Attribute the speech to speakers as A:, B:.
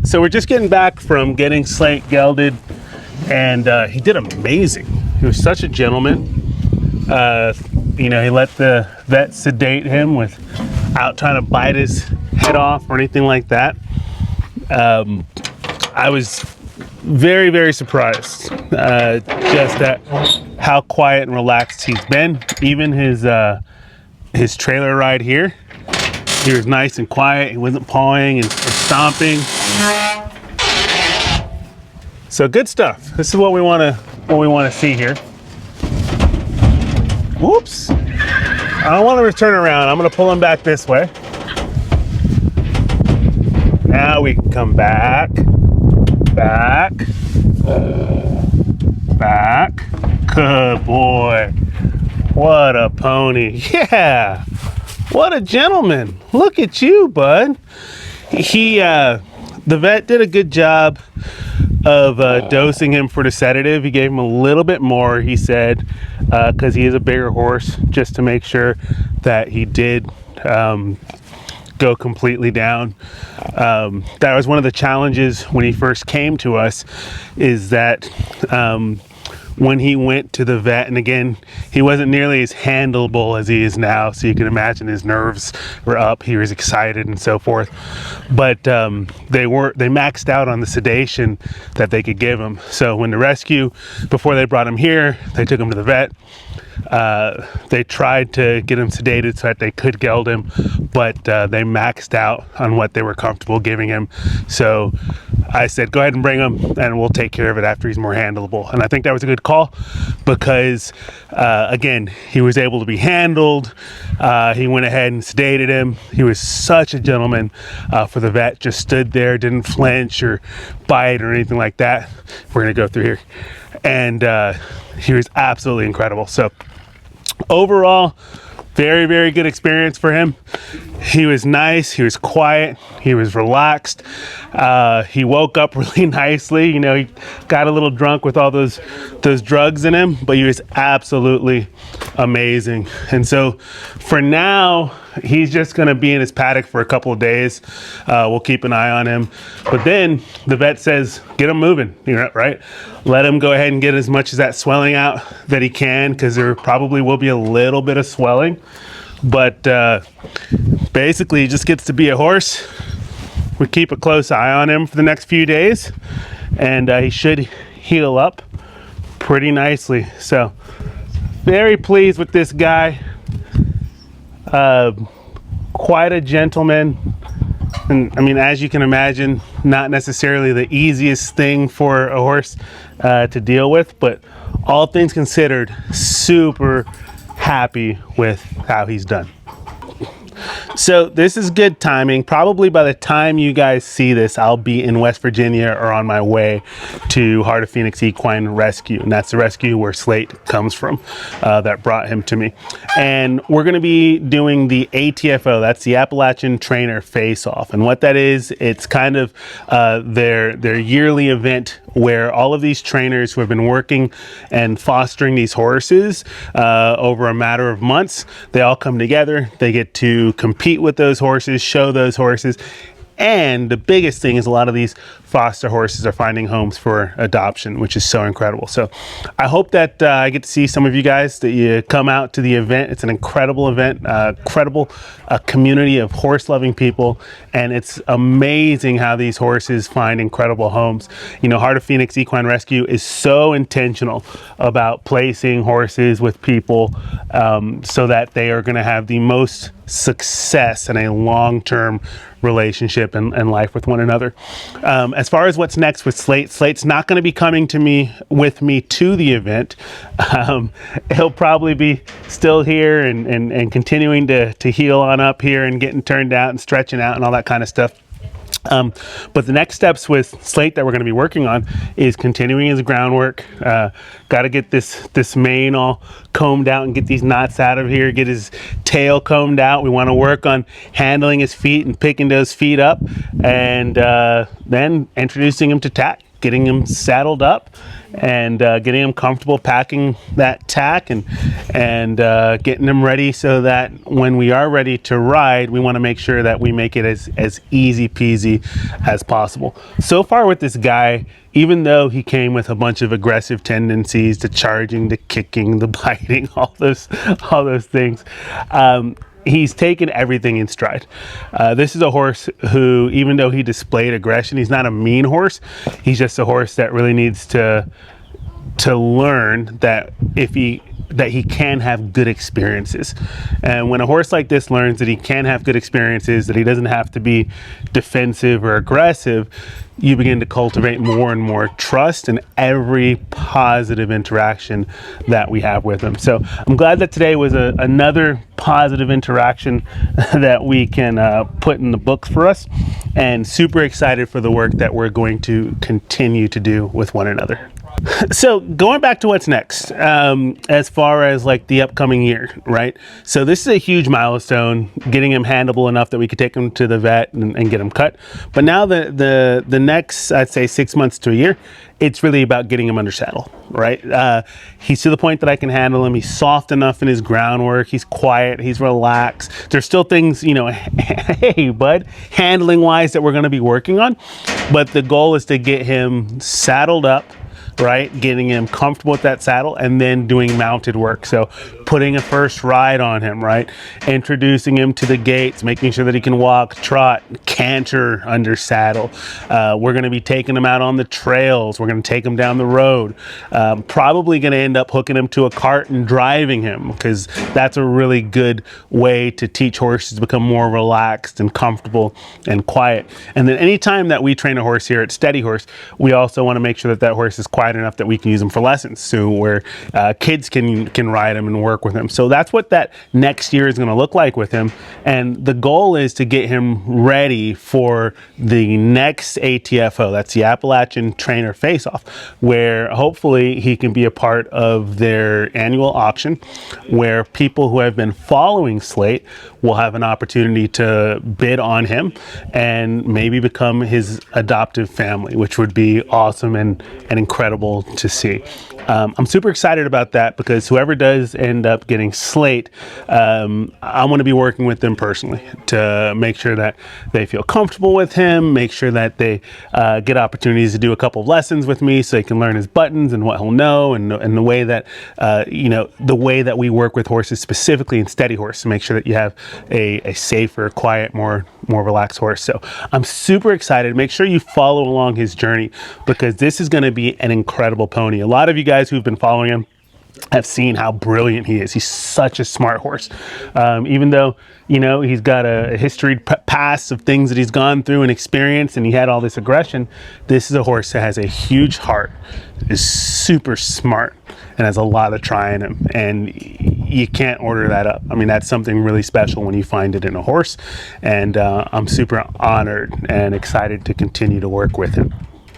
A: So we're just getting back from getting Slate gelded, and he did amazing. He was such a gentleman. You know, he let the vet sedate him without trying to bite his head off or anything like that. I was very, very surprised just at how quiet and relaxed he's been. Even his trailer ride here, he was nice and quiet. He wasn't pawing and stomping. So good stuff. This is what we want to see here. Whoops! I don't want him to turn around. I'm going to pull him back this way. Now we can come back, back. Good boy. What a pony. Yeah. What a gentleman. Look at you, bud. The vet did a good job of dosing him for the sedative. He gave him a little bit more, he said, because he is a bigger horse, just to make sure that he did go completely down. That was one of the challenges when he first came to us, is that when he went to the vet, and again, he wasn't nearly as handleable as he is now, so you can imagine his nerves were up, he was excited and so forth, but they maxed out on the sedation that they could give him. So when the rescue, before they brought him here, they took him to the vet. They tried to get him sedated so that they could geld him, but they maxed out on what they were comfortable giving him. So I said, go ahead and bring him and we'll take care of it after he's more handleable. And I think that was a good call because, again, he was able to be handled. He went ahead and sedated him. He was such a gentleman for the vet, just stood there, didn't flinch or bite or anything like that. We're going to go through here. And he was absolutely incredible. So overall, very, very good experience for him. He was nice, he was quiet, he was relaxed. He woke up really nicely. You know, he got a little drunk with all those drugs in him, but he was absolutely amazing. And so for now, he's just gonna be in his paddock for a couple of days. We'll keep an eye on him. But then the vet says, get him moving, you know, right? Let him go ahead and get as much of that swelling out that he can, because there probably will be a little bit of swelling. But basically, he just gets to be a horse. We keep a close eye on him for the next few days, and he should heal up pretty nicely. So very pleased with this guy. Quite a gentleman. And I mean, as you can imagine, not necessarily the easiest thing for a horse to deal with, but all things considered, super happy with how he's done. So this is good timing. Probably by the time you guys see this, I'll be in West Virginia or on my way to Heart of Phoenix Equine Rescue. And that's the rescue where Slate comes from, that brought him to me. And we're going to be doing the ATFO. That's the Appalachian Trainer Face Off. And what that is, it's kind of their yearly event where all of these trainers who have been working and fostering these horses over a matter of months, they all come together. They get to compete with those horses, show those horses. And the biggest thing is a lot of these foster horses are finding homes for adoption, which is so incredible. So I hope that I get to see some of you guys, that you come out to the event. It's an incredible event, incredible community of horse-loving people. And it's amazing how these horses find incredible homes. You know, Heart of Phoenix Equine Rescue is so intentional about placing horses with people so that they are going to have the most success in a long-term relationship and life with one another. As far as what's next with Slate, Slate's not going to be coming with me to the event. He'll probably be still here and continuing to heal on up here and getting turned out and stretching out and all that kind of stuff. But the next steps with Slate that we're going to be working on is continuing his groundwork. Got to get this mane all combed out and get these knots out of here, get his tail combed out. We want to work on handling his feet and picking those feet up, and then introducing him to tack. getting him saddled up and getting him comfortable packing that tack and getting him ready so that when we are ready to ride, we want to make sure that we make it as easy peasy as possible. So far with this guy, even though he came with a bunch of aggressive tendencies to charging, to kicking, the biting, all those things, he's taken everything in stride. This is a horse who, even though he displayed aggression, he's not a mean horse. He's just a horse that really needs to learn that he can have good experiences. And when a horse like this learns that he can have good experiences, that he doesn't have to be defensive or aggressive, you begin to cultivate more and more trust in every positive interaction that we have with him. So I'm glad that today was another positive interaction that we can put in the books for us, and super excited for the work that we're going to continue to do with one another. So going back to what's next, as far as like the upcoming year, right? So this is a huge milestone, getting him handleable enough that we could take him to the vet and get him cut. But now the next, I'd say 6 months to a year, it's really about getting him under saddle, right? He's to the point that I can handle him. He's soft enough in his groundwork. He's quiet. He's relaxed. There's still things, you know, hey, bud, handling wise that we're going to be working on. But the goal is to get him saddled up, right? Getting him comfortable with that saddle and then doing mounted work. So putting a first ride on him, right? Introducing him to the gaits, making sure that he can walk, trot, canter under saddle. We're going to be taking him out on the trails. We're going to take him down the road. Probably going to end up hooking him to a cart and driving him, because that's a really good way to teach horses to become more relaxed and comfortable and quiet. And then anytime that we train a horse here at Steady Horse, we also want to make sure that that horse is quiet enough that we can use him for lessons, so where kids can ride him and work with him. So that's what that next year is going to look like with him. And the goal is to get him ready for the next ATFO. That's the Appalachian Trainer Face Off, where hopefully he can be a part of their annual auction, where people who have been following Slate will have an opportunity to bid on him and maybe become his adoptive family, which would be awesome and incredible to see. I'm super excited about that, because whoever does end up getting Slate, I want to be working with them personally to make sure that they feel comfortable with him, make sure that they get opportunities to do a couple of lessons with me so they can learn his buttons and what he'll know, and the way that the way that we work with horses, specifically in Steady Horse, to make sure that you have a safer, quiet, more relaxed horse. So I'm super excited. Make sure you follow along his journey, because this is going to be an incredible pony. A lot of you guys who've been following him have seen how brilliant he is. He's such a smart horse. Even though, you know, he's got a history past of things that he's gone through and experienced, and he had all this aggression, this is a horse that has a huge heart, is super smart, and has a lot of try in him. And you can't order that up. I mean, that's something really special when you find it in a horse. And I'm super honored and excited to continue to work with him.